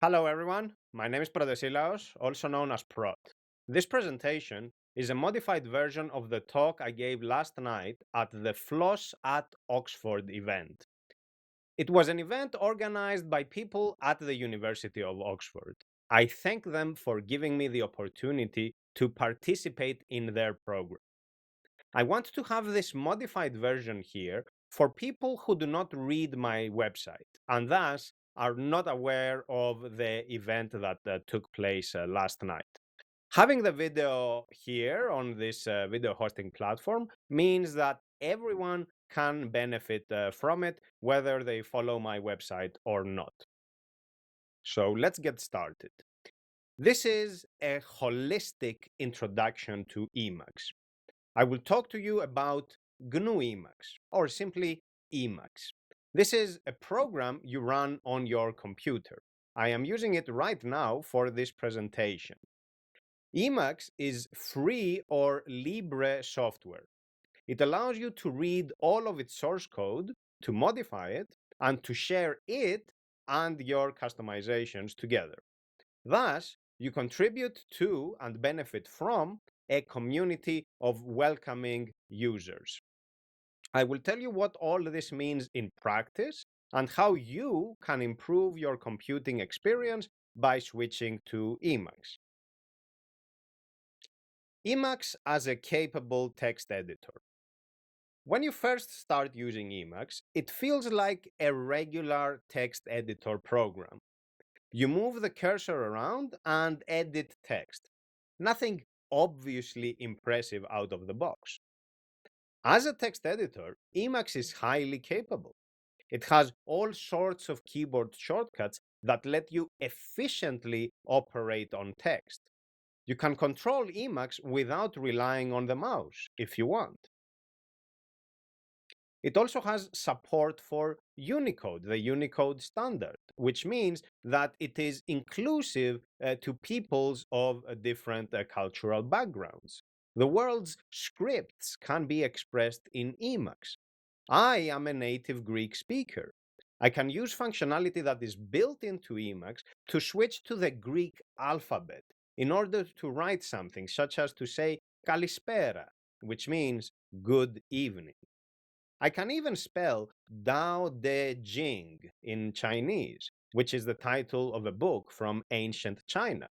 Hello everyone, my name is Prodesilaos, also known as Prot. This presentation is a modified version of the talk I gave last night at the Floss at Oxford event. It was an event organized by people at the University of Oxford. I thank them for giving me the opportunity to participate in their program. I want to have this modified version here for people who do not read my website and thus are not aware of the event that took place last night. Having the video here on this video hosting platform means that everyone can benefit from it, whether they follow my website or not. So let's get started. This is a holistic introduction to Emacs. I will talk to you about GNU Emacs, or simply Emacs. This is a program you run on your computer. I am using it right now for this presentation. Emacs is free or libre software. It allows you to read all of its source code, to modify it, and to share it and your customizations together. Thus, you contribute to and benefit from a community of welcoming users. I will tell you what all this means in practice and how you can improve your computing experience by switching to Emacs. Emacs as a capable text editor. When you first start using Emacs, it feels like a regular text editor program. You move the cursor around and edit text. Nothing obviously impressive out of the box. As a text editor, Emacs is highly capable. It has all sorts of keyboard shortcuts that let you efficiently operate on text. You can control Emacs without relying on the mouse if you want. It also has support for Unicode, the Unicode standard, which means that it is inclusive to peoples of different cultural backgrounds. The world's scripts can be expressed in Emacs. I am a native Greek speaker. I can use functionality that is built into Emacs to switch to the Greek alphabet in order to write something, such as to say Kalispera, which means good evening. I can even spell Dao De Jing in Chinese, which is the title of a book from ancient China.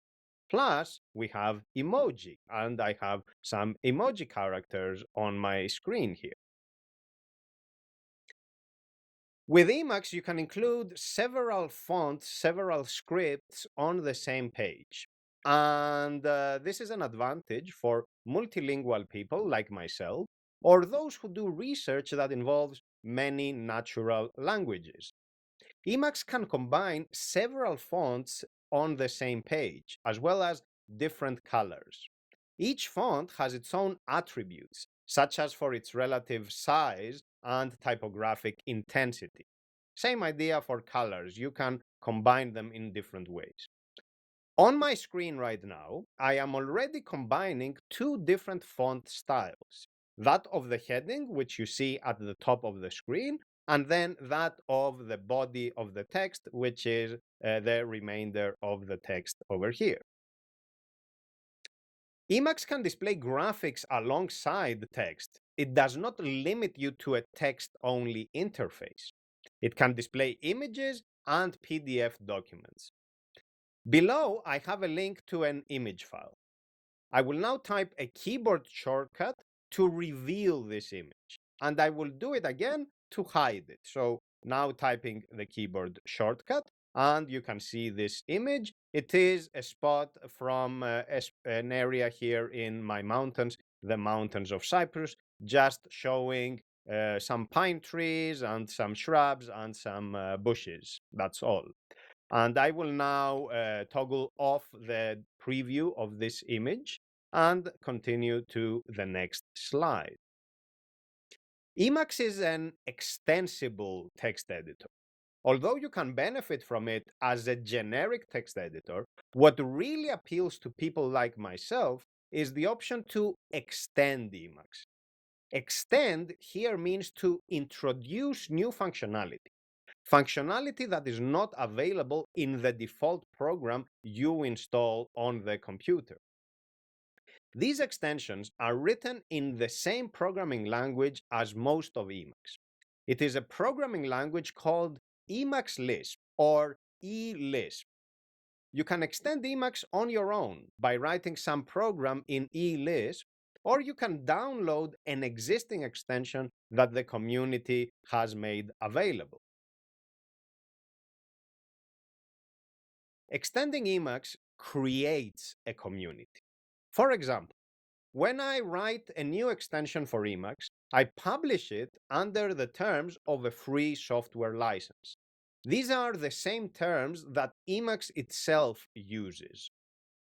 Plus, we have emoji, and I have some emoji characters on my screen here. With Emacs, you can include several fonts, several scripts on the same page. And this is an advantage for multilingual people like myself, or those who do research that involves many natural languages. Emacs can combine several fonts on the same page, as well as different colors. Each font has its own attributes, such as for its relative size and typographic intensity. Same idea for colors. You can combine them in different ways. On my screen right now, I am already combining two different font styles. That of the heading, which you see at the top of the screen, and then that of the body of the text, which is the remainder of the text over here. Emacs can display graphics alongside text. It does not limit you to a text-only interface. It can display images and PDF documents. Below, I have a link to an image file. I will now type a keyboard shortcut to reveal this image, and I will do it again to hide it. So now typing the keyboard shortcut, and you can see this image. It is a spot from an area here in my mountains, the mountains of Cyprus, just showing some pine trees and some shrubs and some bushes. That's all. And I will now toggle off the preview of this image and continue to the next slide. Emacs is an extensible text editor. Although you can benefit from it as a generic text editor, what really appeals to people like myself is the option to extend Emacs. Extend here means to introduce new functionality. functionality that is not available in the default program you install on the computer. These extensions are written in the same programming language as most of Emacs. It is a programming language called Emacs Lisp or eLisp. You can extend Emacs on your own by writing some program in eLisp, or you can download an existing extension that the community has made available. Extending Emacs creates a community. For example, when I write a new extension for Emacs, I publish it under the terms of a free software license. These are the same terms that Emacs itself uses.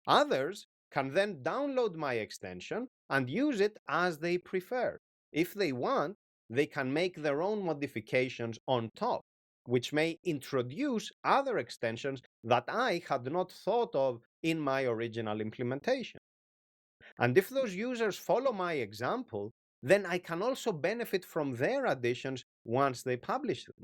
Others can then download my extension and use it as they prefer. If they want, they can make their own modifications on top, which may introduce other extensions that I had not thought of in my original implementation. And if those users follow my example, then I can also benefit from their additions once they publish them.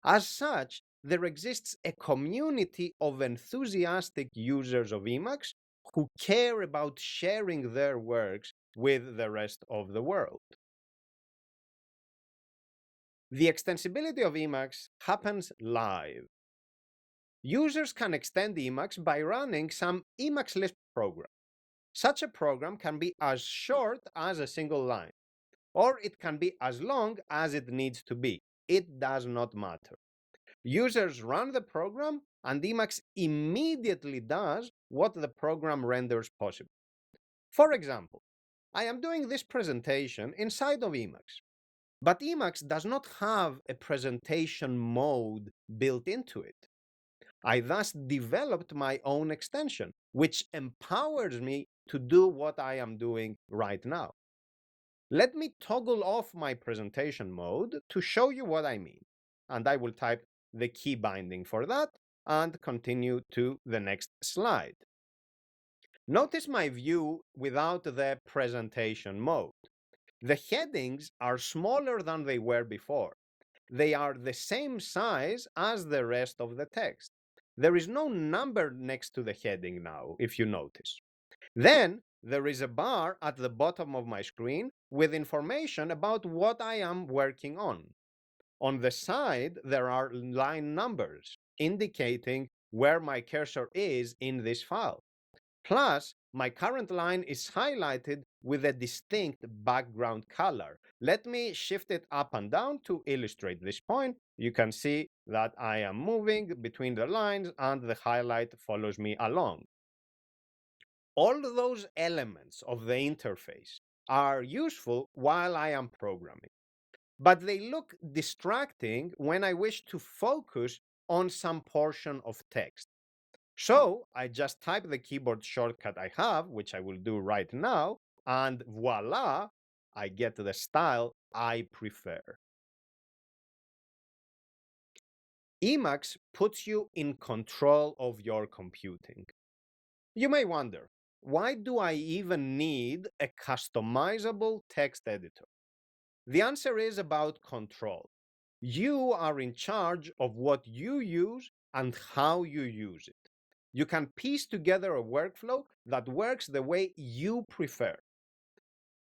As such, there exists a community of enthusiastic users of Emacs who care about sharing their works with the rest of the world. The extensibility of Emacs happens live. Users can extend Emacs by running some Emacs Lisp program. Such a program can be as short as a single line, or it can be as long as it needs to be. It does not matter. Users run the program, and Emacs immediately does what the program renders possible. For example, I am doing this presentation inside of Emacs, but Emacs does not have a presentation mode built into it. I thus developed my own extension, which empowers me to do what I am doing right now. Let me toggle off my presentation mode to show you what I mean, and I will type the key binding for that and continue to the next slide. Notice my view without the presentation mode. The headings are smaller than they were before. They are the same size as the rest of the text. There is no number next to the heading now, if you notice. Then there is a bar at the bottom of my screen with information about what I am working on. On the side, there are line numbers indicating where my cursor is in this file. Plus, my current line is highlighted with a distinct background color. Let me shift it up and down to illustrate this point. You can see that I am moving between the lines and the highlight follows me along. All those elements of the interface are useful while I am programming, but they look distracting when I wish to focus on some portion of text. So I just type the keyboard shortcut I have, which I will do right now, and voila, I get the style I prefer. Emacs puts you in control of your computing. You may wonder, why do I even need a customizable text editor? The answer is about control. You are in charge of what you use and how you use it. You can piece together a workflow that works the way you prefer.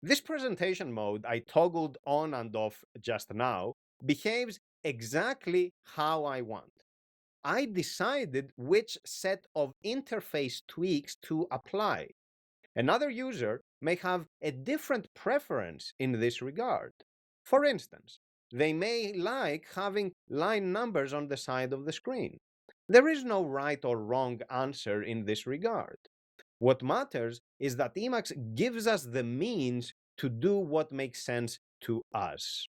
This presentation mode I toggled on and off just now behaves exactly how I want. I decided which set of interface tweaks to apply. Another user may have a different preference in this regard. For instance, they may like having line numbers on the side of the screen. There is no right or wrong answer in this regard. What matters is that Emacs gives us the means to do what makes sense to us.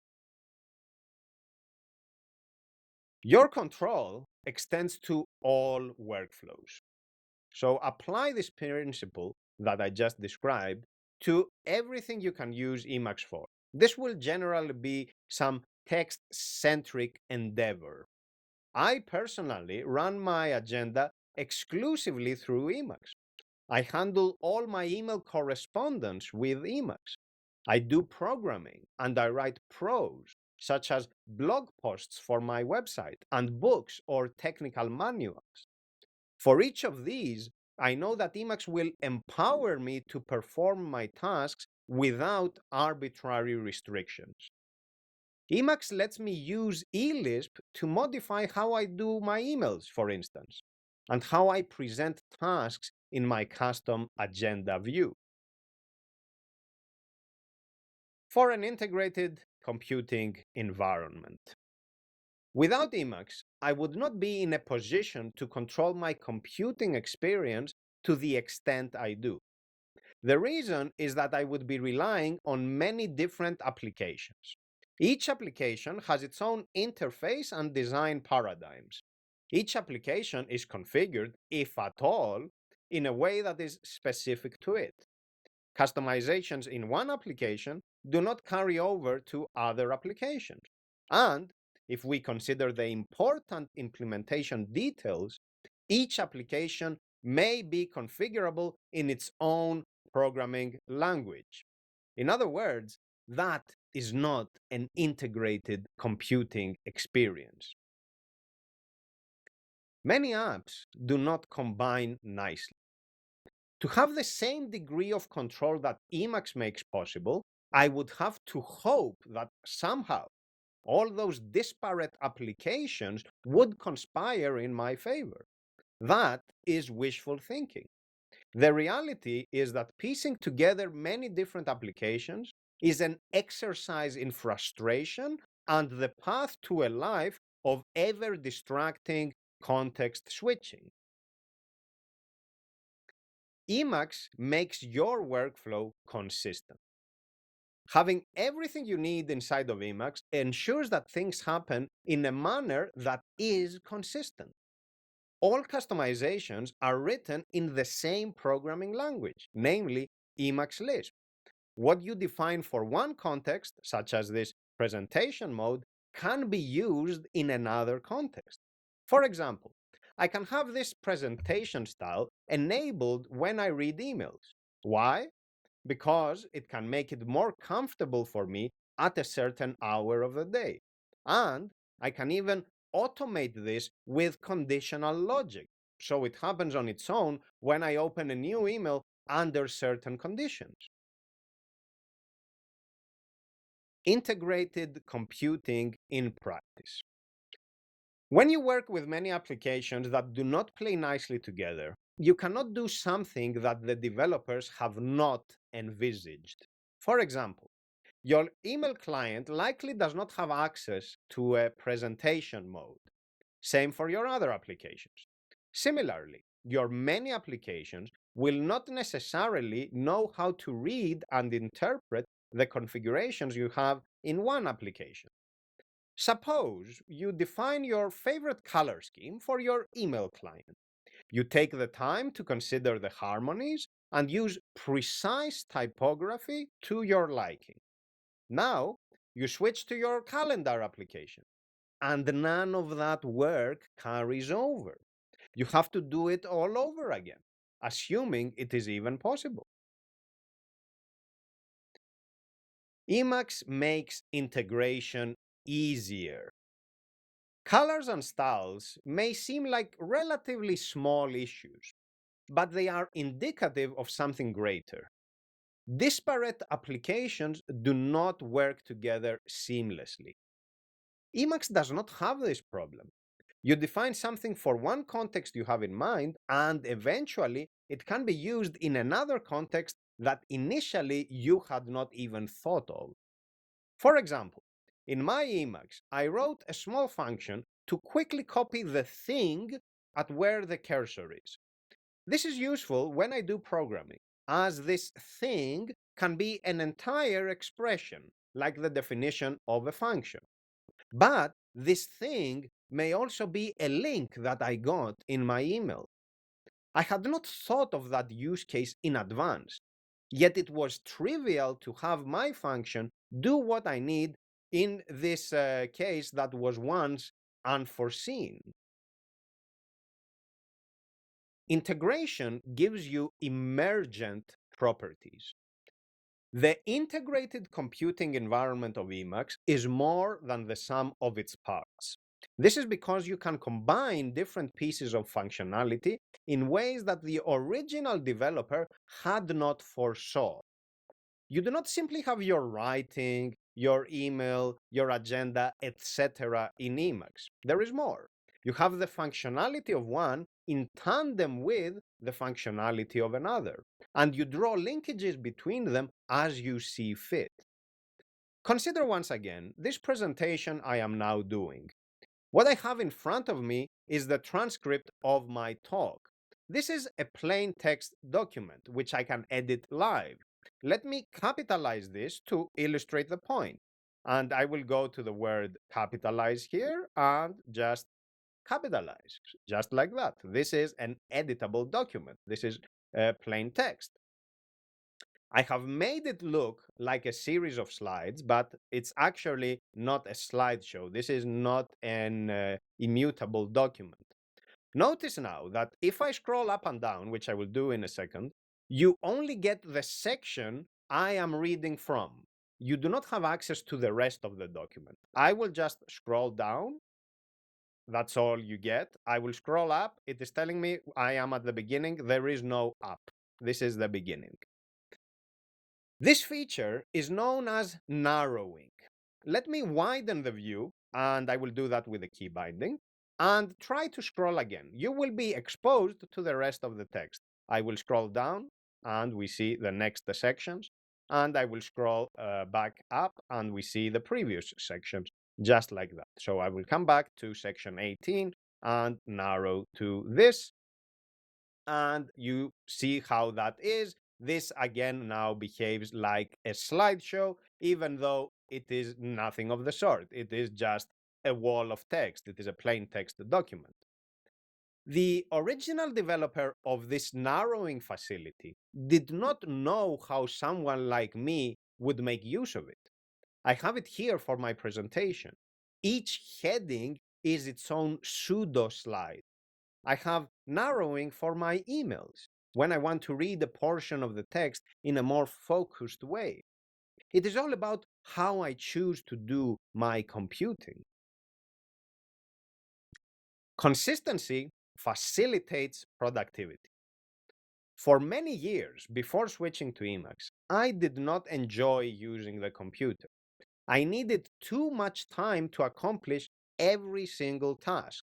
Your control extends to all workflows. So apply this principle that I just described to everything you can use Emacs for. This will generally be some text-centric endeavor. I personally run my agenda exclusively through Emacs. I handle all my email correspondence with Emacs. I do programming and I write prose. such as blog posts for my website and books or technical manuals. For each of these, I know that Emacs will empower me to perform my tasks without arbitrary restrictions. Emacs lets me use eLisp to modify how I do my emails, for instance, and how I present tasks in my custom agenda view. For an integrated computing environment. Without Emacs, I would not be in a position to control my computing experience to the extent I do. The reason is that I would be relying on many different applications. Each application has its own interface and design paradigms. Each application is configured, if at all, in a way that is specific to it. Customizations in one application do not carry over to other applications. And if we consider the important implementation details, each application may be configurable in its own programming language. In other words, that is not an integrated computing experience. Many apps do not combine nicely. To have the same degree of control that Emacs makes possible, I would have to hope that somehow all those disparate applications would conspire in my favor. That is wishful thinking. The reality is that piecing together many different applications is an exercise in frustration and the path to a life of ever distracting context switching. Emacs makes your workflow consistent. Having everything you need inside of Emacs ensures that things happen in a manner that is consistent. All customizations are written in the same programming language, namely Emacs Lisp. What you define for one context, such as this presentation mode, can be used in another context. For example, I can have this presentation style enabled when I read emails. Why? Because it can make it more comfortable for me at a certain hour of the day. And I can even automate this with conditional logic. So it happens on its own when I open a new email under certain conditions. Integrated computing in practice. When you work with many applications that do not play nicely together, you cannot do something that the developers have not envisaged. For example, your email client likely does not have access to a presentation mode. Same for your other applications. Similarly, your many applications will not necessarily know how to read and interpret the configurations you have in one application. Suppose you define your favorite color scheme for your email client. You take the time to consider the harmonies and use precise typography to your liking. Now, you switch to your calendar application, and none of that work carries over. You have to do it all over again, assuming it is even possible. Emacs makes integration easier. Colors and styles may seem like relatively small issues, but they are indicative of something greater. Disparate applications do not work together seamlessly. Emacs does not have this problem. You define something for one context you have in mind, and eventually it can be used in another context that initially you had not even thought of. For example, in my Emacs, I wrote a small function to quickly copy the thing at where the cursor is. This is useful when I do programming, as this thing can be an entire expression, like the definition of a function. But this thing may also be a link that I got in my email. I had not thought of that use case in advance, yet it was trivial to have my function do what I need in this case that was once unforeseen. Integration gives you emergent properties. The integrated computing environment of Emacs is more than the sum of its parts. This is because you can combine different pieces of functionality in ways that the original developer had not foresaw. You do not simply have your writing, your email, your agenda, etc. in Emacs. There is more. You have the functionality of one in tandem with the functionality of another, and you draw linkages between them as you see fit. Consider once again this presentation I am now doing. What I have in front of me is the transcript of my talk. This is a plain text document which I can edit live. Let me capitalize this to illustrate the point. And I will go to the word capitalize here and just capitalize, just like that. This is an editable document. This is plain text. I have made it look like a series of slides, but it's actually not a slideshow. This is not an immutable document. Notice now that if I scroll up and down, which I will do in a second, you only get the section I am reading from. You do not have access to the rest of the document. I will just scroll down. That's all you get. I will scroll up. It is telling me I am at the beginning. There is no up. This is the beginning. This feature is known as narrowing. Let me widen the view, and I will do that with the key binding, and try to scroll again. You will be exposed to the rest of the text. I will scroll down, and we see the next sections, and I will scroll back up, and we see the previous sections, just like that. So I will come back to section 18 and narrow to this, and you see how that is. This again now behaves like a slideshow, even though it is nothing of the sort. It is just a wall of text. It is a plain text document. The original developer of this narrowing facility did not know how someone like me would make use of it. I have it here for my presentation. Each heading is its own pseudo slide. I have narrowing for my emails when I want to read a portion of the text in a more focused way. It is all about how I choose to do my computing. Consistency facilitates productivity. For many years before switching to Emacs, I did not enjoy using the computer. I needed too much time to accomplish every single task.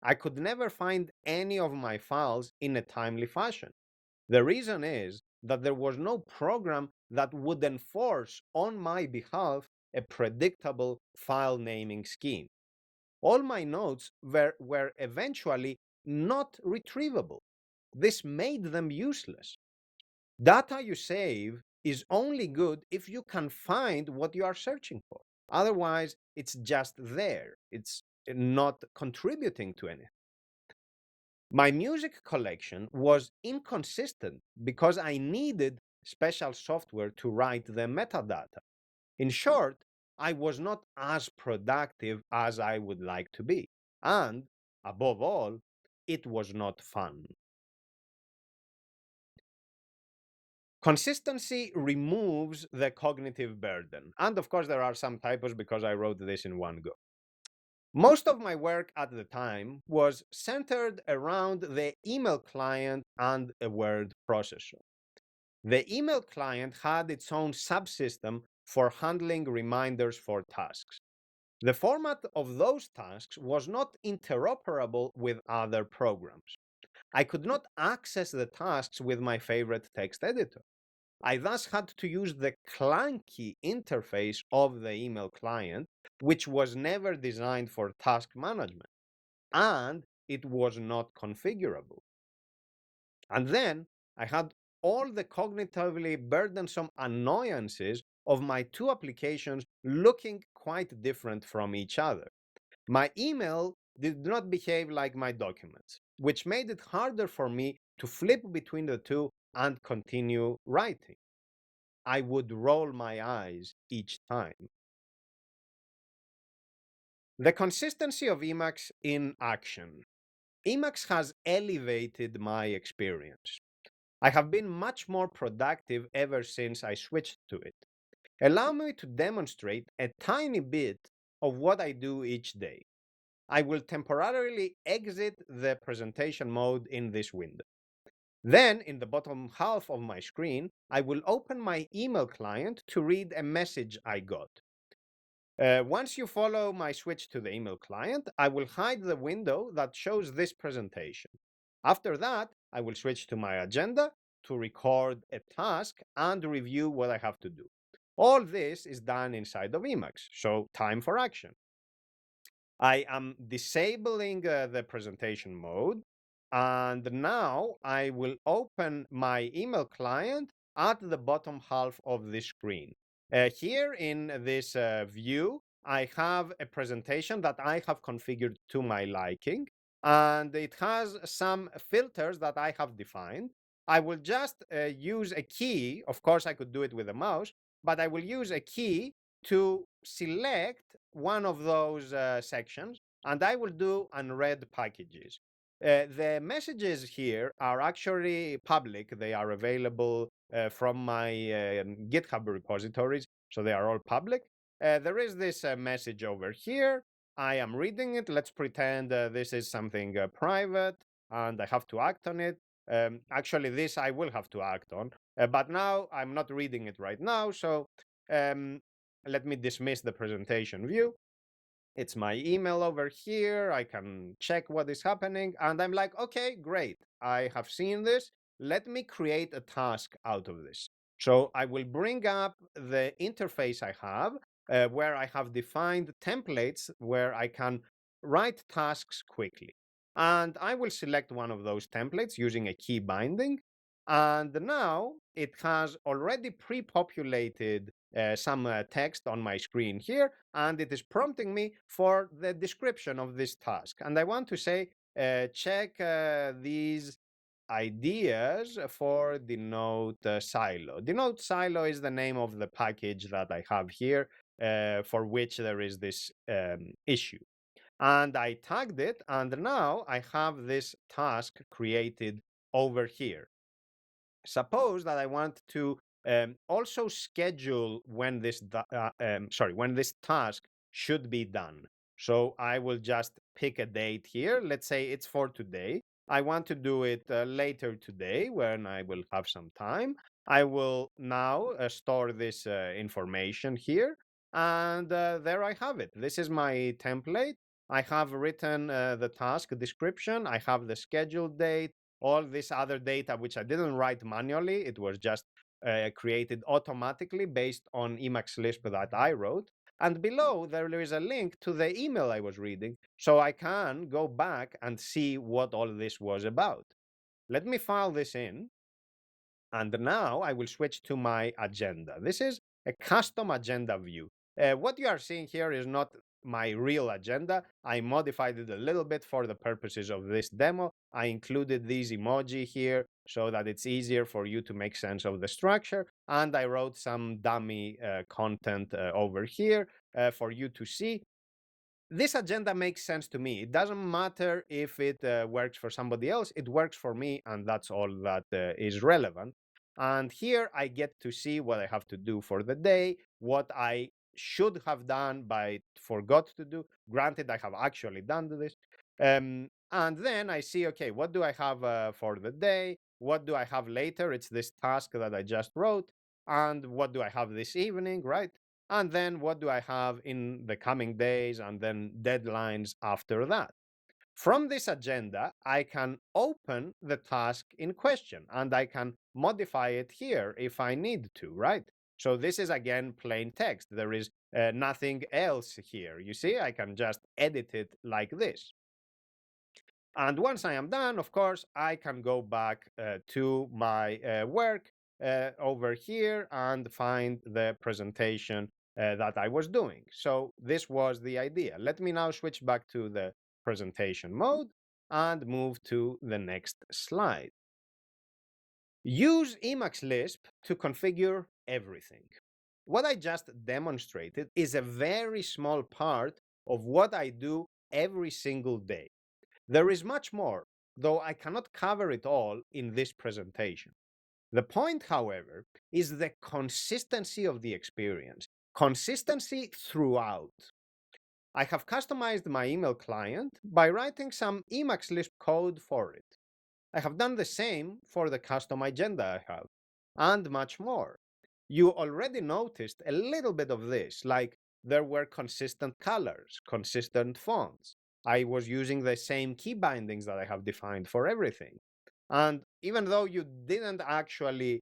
I could never find any of my files in a timely fashion. The reason is that there was no program that would enforce on my behalf a predictable file naming scheme. All my notes were eventually not retrievable. This made them useless. Data you save is only good if you can find what you are searching for. Otherwise, it's just there. It's not contributing to anything. My music collection was inconsistent because I needed special software to write the metadata. In short, I was not as productive as I would like to be. And, above all, it was not fun. Consistency removes the cognitive burden. And of course, there are some typos because I wrote this in one go. Most of my work at the time was centered around the email client and a word processor. The email client had its own subsystem for handling reminders for tasks. The format of those tasks was not interoperable with other programs. I could not access the tasks with my favorite text editor. I thus had to use the clunky interface of the email client, which was never designed for task management, and it was not configurable. And then I had all the cognitively burdensome annoyances of my two applications looking quite different from each other. My email did not behave like my documents, which made it harder for me to flip between the two and continue writing. I would roll my eyes each time. The consistency of Emacs in action. Emacs has elevated my experience. I have been much more productive ever since I switched to it. Allow me to demonstrate a tiny bit of what I do each day. I will temporarily exit the presentation mode in this window. Then, in the bottom half of my screen, I will open my email client to read a message I got. Once you follow my switch to the email client, I will hide the window that shows this presentation. After that, I will switch to my agenda to record a task and review what I have to do. All this is done inside of Emacs, so time for action. I am disabling the presentation mode, and now I will open my email client at the bottom half of the screen. Here in this view, I have a presentation that I have configured to my liking, and it has some filters that I have defined. I will just use a key. Of course, I could do it with a mouse, but I will use a key to select one of those sections, and I will do unread packages. The messages here are actually public. They are available from my GitHub repositories, so they are all public. There is this message over here. I am reading it. Let's pretend this is something private and I have to act on it. Actually, this I will have to act on, but now I'm not reading it right now, so um, let me dismiss the presentation view. It's my email over here. I can check what is happening. And I'm like, okay, great. I have seen this. Let me create a task out of this. So I will bring up the interface I have where I have defined templates where I can write tasks quickly. And I will select one of those templates using a key binding. And now it has already pre-populated some text on my screen here, and it is prompting me for the description of this task. And I want to say, check these ideas for Denote Silo. Denote Silo is the name of the package that I have here for which there is this issue. And I tagged it, and now I have this task created over here. Suppose that I want to also schedule when when this task should be done. So I will just pick a date here. Let's say it's for today. I want to do it later today when I will have some time. I will now store this information here. And there I have it. This is my template. I have written the task description. I have the scheduled date, all this other data, which I didn't write manually. It was just created automatically based on Emacs Lisp that I wrote. And below, there is a link to the email I was reading, so I can go back and see what all this was about. Let me file this in. And now I will switch to my agenda. This is a custom agenda view. What you are seeing here is not my real agenda. I modified it a little bit for the purposes of this demo. I included these emoji here so that it's easier for you to make sense of the structure. And I wrote some dummy content over here for you to see. This agenda makes sense to me. It doesn't matter if it works for somebody else. It works for me, and that's all that is relevant. And here I get to see what I have to do for the day, what I should have done but forgot to do. Granted, I have actually done this. And then I see, okay, what do I have for the day? What do I have later? It's this task that I just wrote. And what do I have this evening, right? And then what do I have in the coming days, and then deadlines after that. From this agenda, I can open the task in question and I can modify it here if I need to, right? So this is again plain text. There is nothing else here. You see, I can just edit it like this. And once I am done, of course, I can go back to my work over here and find the presentation that I was doing. So this was the idea. Let me now switch back to the presentation mode and move to the next slide. Use Emacs Lisp to configure everything. What I just demonstrated is a very small part of what I do every single day. There is much more, though I cannot cover it all in this presentation. The point, however, is the consistency of the experience, consistency throughout. I have customized my email client by writing some Emacs Lisp code for it. I have done the same for the custom agenda I have, and much more. You already noticed a little bit of this, like there were consistent colors, consistent fonts. I was using the same key bindings that I have defined for everything. And even though you didn't actually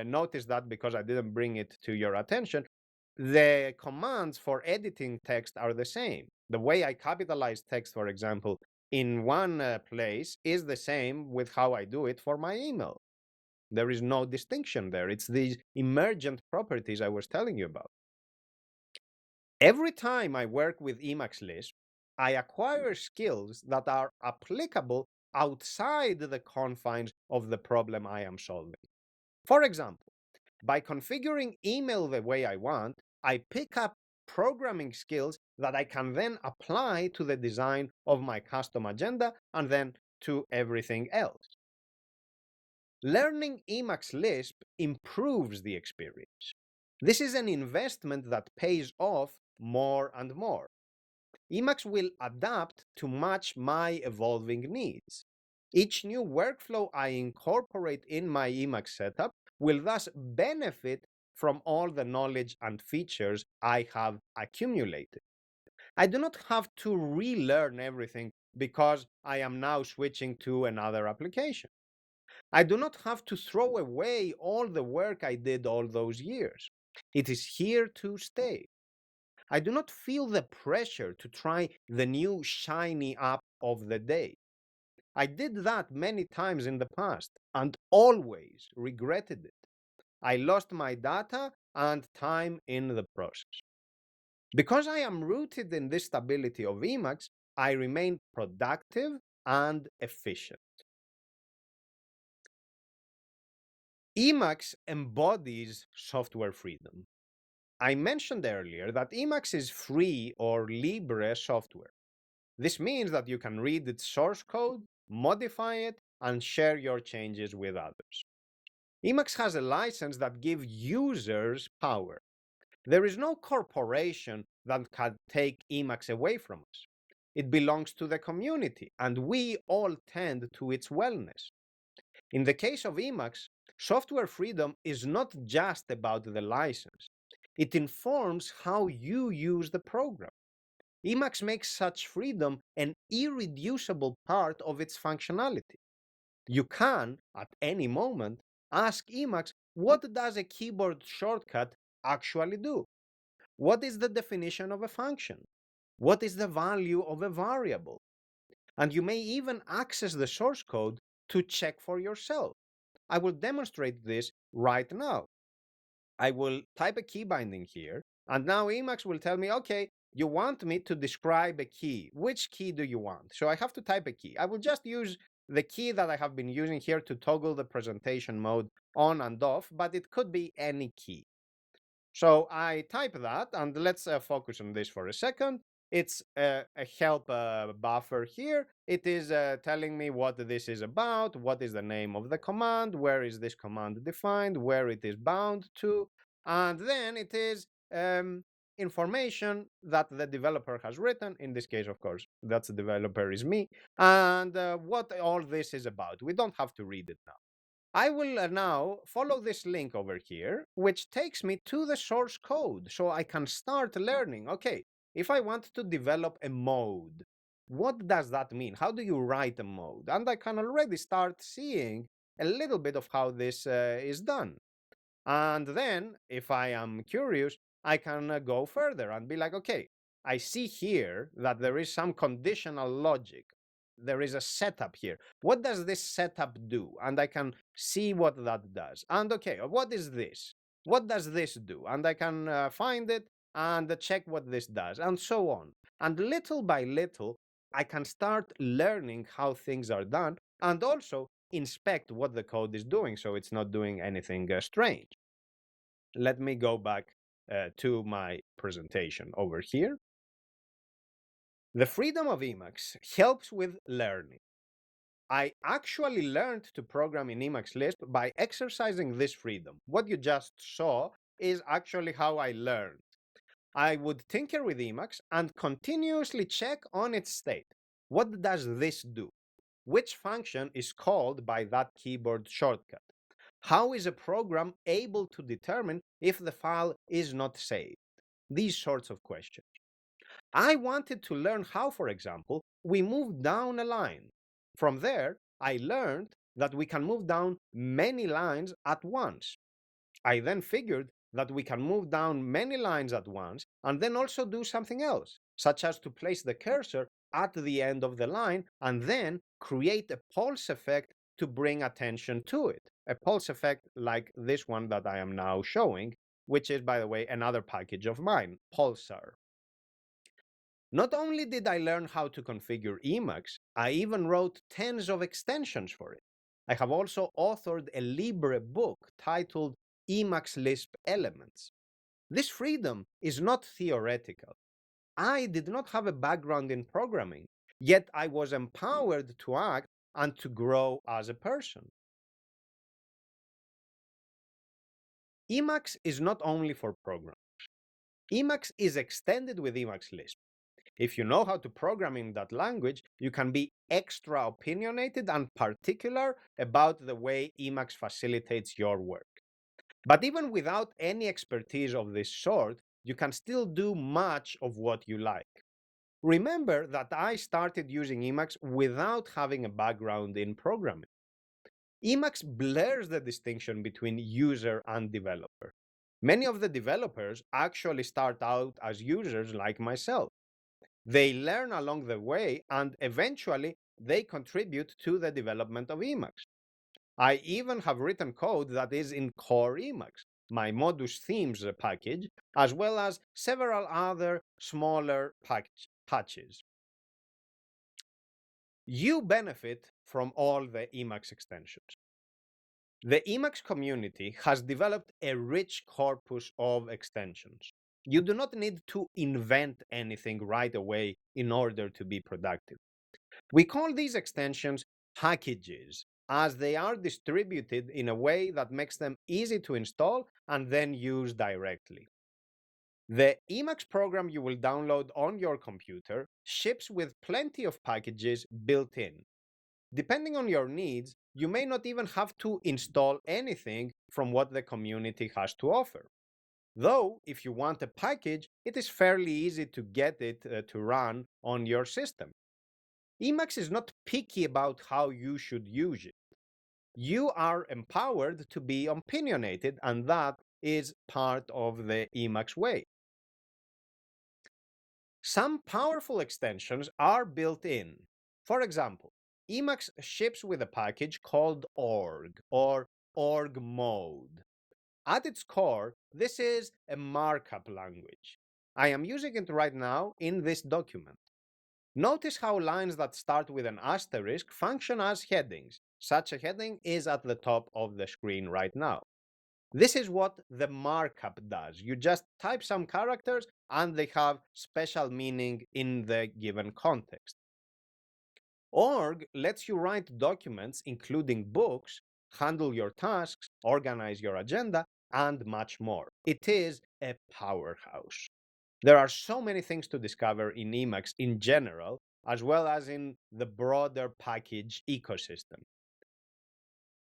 notice that because I didn't bring it to your attention, the commands for editing text are the same. The way I capitalize text, for example, in one place is the same with how I do it for my email. There is no distinction there. It's these emergent properties I was telling you about. Every time I work with Emacs Lisp, I acquire skills that are applicable outside the confines of the problem I am solving. For example, by configuring email the way I want, I pick up programming skills that I can then apply to the design of my custom agenda and then to everything else. Learning Emacs Lisp improves the experience. This is an investment that pays off more and more. Emacs will adapt to match my evolving needs. Each new workflow I incorporate in my Emacs setup will thus benefit from all the knowledge and features I have accumulated. I do not have to relearn everything because I am now switching to another application. I do not have to throw away all the work I did all those years. It is here to stay. I do not feel the pressure to try the new shiny app of the day. I did that many times in the past and always regretted it. I lost my data and time in the process. Because I am rooted in this stability of Emacs, I remain productive and efficient. Emacs embodies software freedom. I mentioned earlier that Emacs is free or libre software. This means that you can read its source code, modify it, and share your changes with others. Emacs has a license that gives users power. There is no corporation that can take Emacs away from us. It belongs to the community, and we all tend to its wellness. In the case of Emacs, software freedom is not just about the license. It informs how you use the program. Emacs makes such freedom an irreducible part of its functionality. You can, at any moment, ask Emacs, what does a keyboard shortcut actually do? What is the definition of a function? What is the value of a variable? And you may even access the source code to check for yourself. I will demonstrate this right now. I will type a key binding here, and now Emacs will tell me, okay, you want me to describe a key. Which key do you want? So I have to type a key. I will just use the key that I have been using here to toggle the presentation mode on and off, but it could be any key. So I type that, and let's focus on this for a second. It's a help buffer here. It is telling me what this is about, what is the name of the command, where is this command defined, where it is bound to, and then it is information that the developer has written. In this case, of course, that's the developer is me, and what all this is about. We don't have to read it now. I will now follow this link over here, which takes me to the source code so I can start learning. Okay, if I want to develop a mode, what does that mean? How do you write a mode? And I can already start seeing a little bit of how this is done. And then, if I am curious, I can go further and be like, okay, I see here that there is some conditional logic. There is a setup here. What does this setup do? And I can see what that does. And okay, what is this? What does this do? And I can find it and check what this does, and so on. And little by little, I can start learning how things are done and also inspect what the code is doing so it's not doing anything strange. Let me go back to my presentation over here. The freedom of Emacs helps with learning. I actually learned to program in Emacs Lisp by exercising this freedom. What you just saw is actually how I learned. I would tinker with Emacs and continuously check on its state. What does this do? Which function is called by that keyboard shortcut? How is a program able to determine if the file is not saved? These sorts of questions. I wanted to learn how, for example, we move down a line. From there, I learned that we can move down many lines at once. I then figured that we can move down many lines at once and then also do something else, such as to place the cursor at the end of the line and then create a pulse effect to bring attention to it. A pulse effect like this one that I am now showing, which is, by the way, another package of mine, Pulsar. Not only did I learn how to configure Emacs, I even wrote tens of extensions for it. I have also authored a Libre book titled Emacs Lisp Elements. This freedom is not theoretical. I did not have a background in programming, yet I was empowered to act and to grow as a person. Emacs is not only for programmers. Emacs is extended with Emacs Lisp. If you know how to program in that language, you can be extra opinionated and particular about the way Emacs facilitates your work. But even without any expertise of this sort, you can still do much of what you like. Remember that I started using Emacs without having a background in programming. Emacs blurs the distinction between user and developer. Many of the developers actually start out as users like myself. They learn along the way and eventually they contribute to the development of Emacs. I even have written code that is in core Emacs, my Modus Themes package, as well as several other smaller patches. You benefit from all the Emacs extensions. The Emacs community has developed a rich corpus of extensions. You do not need to invent anything right away in order to be productive. We call these extensions packages, as they are distributed in a way that makes them easy to install and then use directly. The Emacs program you will download on your computer ships with plenty of packages built in. Depending on your needs, you may not even have to install anything from what the community has to offer. Though, if you want a package, it is fairly easy to get it to run on your system. Emacs is not picky about how you should use it. You are empowered to be opinionated, and that is part of the Emacs way. Some powerful extensions are built in. For example, Emacs ships with a package called org or org mode. At its core, this is a markup language. I am using it right now in this document. Notice how lines that start with an asterisk function as headings. Such a heading is at the top of the screen right now. This is what the markup does. You just type some characters and they have special meaning in the given context. Org lets you write documents, including books, handle your tasks, organize your agenda, and much more. It is a powerhouse. There are so many things to discover in Emacs in general, as well as in the broader package ecosystem.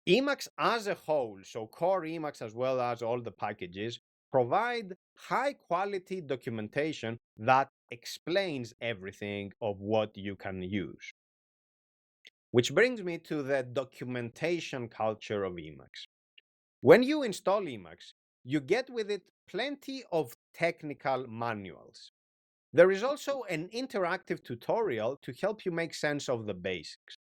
Emacs as a whole, so core Emacs as well as all the packages, provide high quality documentation that explains everything of what you can use. Which brings me to the documentation culture of Emacs. When you install Emacs, you get with it plenty of technical manuals. There is also an interactive tutorial to help you make sense of the basics.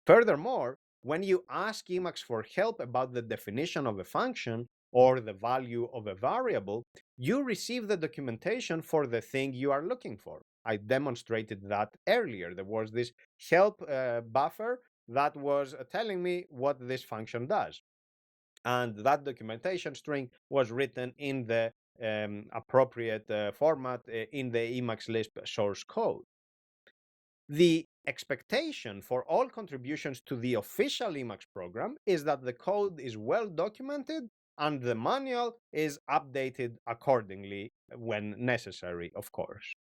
Furthermore, when you ask Emacs for help about the definition of a function or the value of a variable, you receive the documentation for the thing you are looking for. I demonstrated that earlier. There was this help buffer that was telling me what this function does. And that documentation string was written in the appropriate format in the Emacs Lisp source code. The expectation for all contributions to the official Emacs program is that the code is well documented and the manual is updated accordingly when necessary, of course.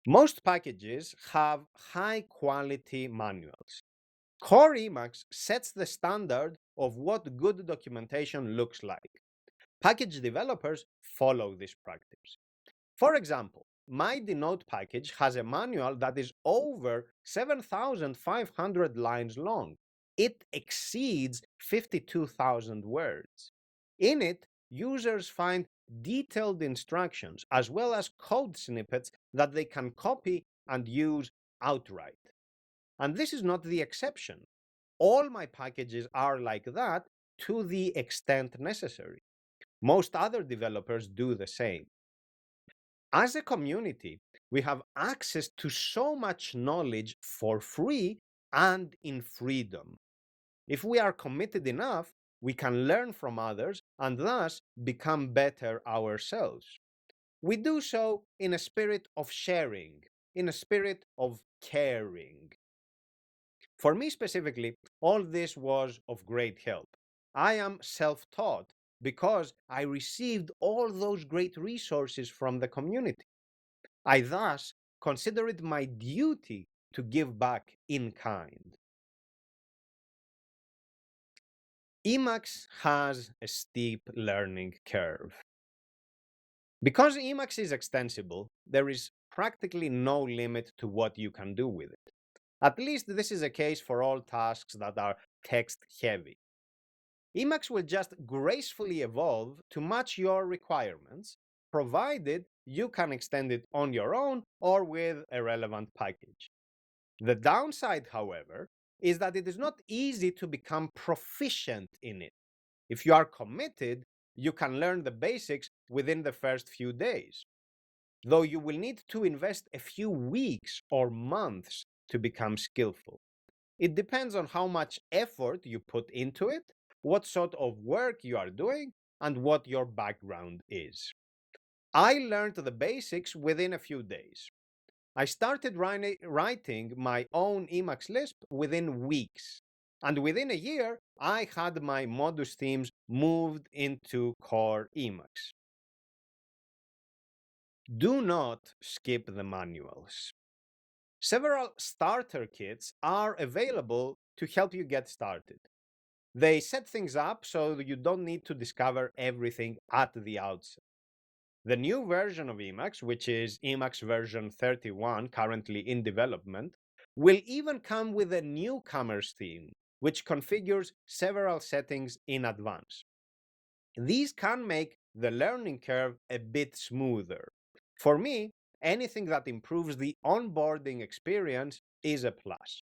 Most packages have high quality manuals. Core Emacs sets the standard of what good documentation looks like. Package developers follow this practice. For example, my Denote package has a manual that is over 7,500 lines long. It exceeds 52,000 words. In it, users find detailed instructions as well as code snippets that they can copy and use outright. And this is not the exception. All my packages are like that to the extent necessary. Most other developers do the same. As a community, we have access to so much knowledge for free and in freedom. If we are committed enough, we can learn from others and thus become better ourselves. We do so in a spirit of sharing, in a spirit of caring. For me specifically, all this was of great help. I am self taught because I received all those great resources from the community. I thus consider it my duty to give back in kind. Emacs has a steep learning curve. Because Emacs is extensible, there is practically no limit to what you can do with it. At least this is a case for all tasks that are text heavy. Emacs will just gracefully evolve to match your requirements, provided you can extend it on your own or with a relevant package. The downside, however, is that it is not easy to become proficient in it. If you are committed, you can learn the basics within the first few days, though you will need to invest a few weeks or months to become skillful. It depends on how much effort you put into it, what sort of work you are doing, and what your background is. I learned the basics within a few days. I started writing my own Emacs Lisp within weeks. And within a year, I had my Modus themes moved into core Emacs. Do not skip the manuals. Several starter kits are available to help you get started. They set things up so you don't need to discover everything at the outset. The new version of Emacs, which is Emacs version 31, currently in development, will even come with a newcomer's theme, which configures several settings in advance. These can make the learning curve a bit smoother. For me, anything that improves the onboarding experience is a plus.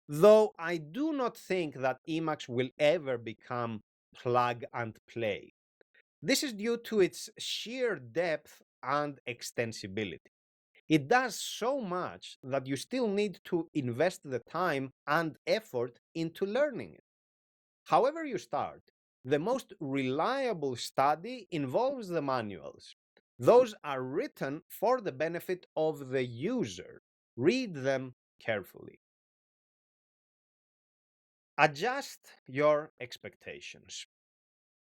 Though I do not think that Emacs will ever become plug and play. This is due to its sheer depth and extensibility. It does so much that you still need to invest the time and effort into learning it. However you start, the most reliable study involves the manuals. Those are written for the benefit of the user. Read them carefully. Adjust your expectations.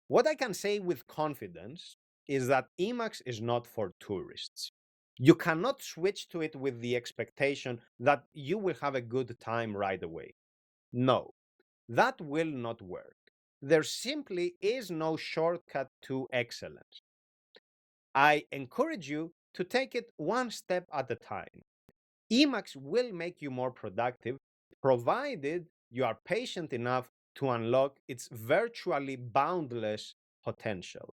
What I can say with confidence is that Emacs is not for tourists. You cannot switch to it with the expectation that you will have a good time right away. No, that will not work. There simply is no shortcut to excellence. I encourage you to take it one step at a time. Emacs will make you more productive, provided you are patient enough to unlock its virtually boundless potential.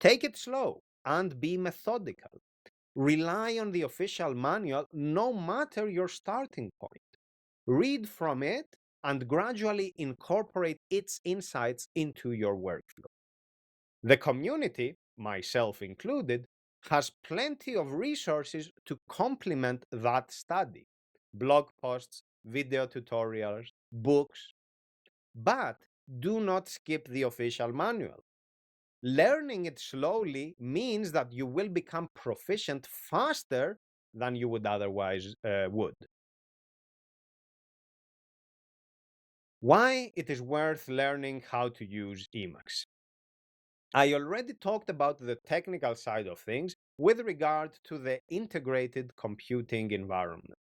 Take it slow and be methodical. Rely on the official manual no matter your starting point. Read from it and gradually incorporate its insights into your workflow. The community, myself included, has plenty of resources to complement that study: blog posts, video tutorials, books. But do not skip the official manual. Learning it slowly means that you will become proficient faster than you would otherwise would. Why it is worth learning how to use Emacs. I already talked about the technical side of things with regard to the integrated computing environment.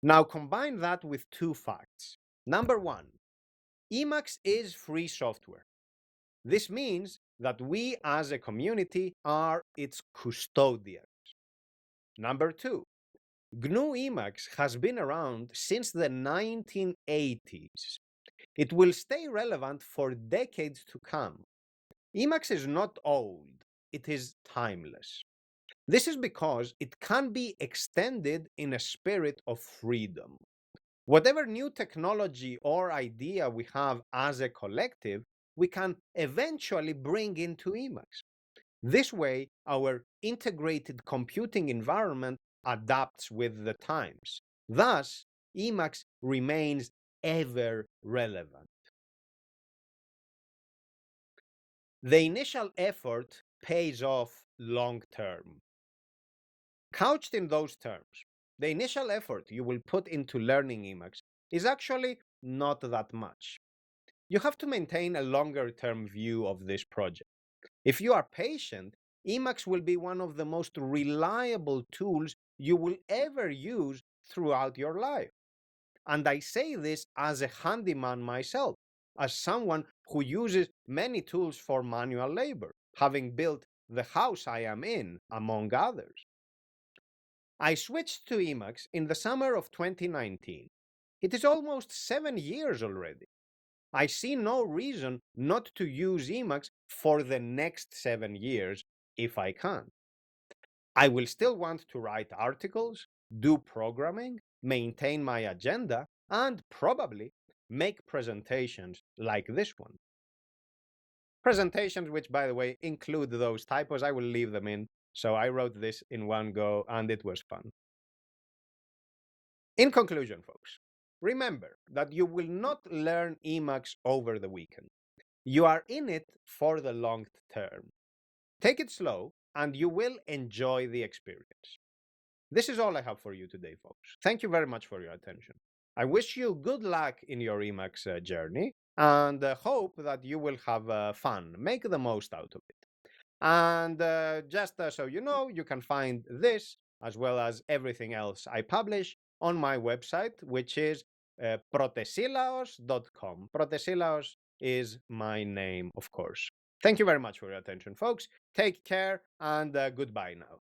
Now combine that with two facts. Number one, Emacs is free software. This means that we as a community are its custodians. Number two, GNU Emacs has been around since the 1980s. It will stay relevant for decades to come. Emacs is not old, it is timeless. This is because it can be extended in a spirit of freedom. Whatever new technology or idea we have as a collective, we can eventually bring into Emacs. This way, our integrated computing environment adapts with the times. Thus, Emacs remains ever relevant. The initial effort pays off long term. Couched in those terms, the initial effort you will put into learning Emacs is actually not that much. You have to maintain a longer term view of this project. If you are patient, Emacs will be one of the most reliable tools you will ever use throughout your life. And I say this as a handyman myself, as someone who uses many tools for manual labor, having built the house I am in, among others. I switched to Emacs in the summer of 2019. It is almost 7 years already. I see no reason not to use Emacs for the next 7 years if I can. I will still want to write articles, do programming, maintain my agenda, and probably make presentations like this one. Presentations, which, by the way, include those typos, I will leave them in. So I wrote this in one go, and it was fun. In conclusion, folks, remember that you will not learn Emacs over the weekend. You are in it for the long term. Take it slow, and you will enjoy the experience. This is all I have for you today, folks. Thank you very much for your attention. I wish you good luck in your Emacs journey and hope that you will have fun. Make the most out of it. And just so you know, you can find this as well as everything else I publish on my website, which is protesilaos.com. Protesilaos is my name, of course. Thank you very much for your attention, folks. Take care and goodbye now.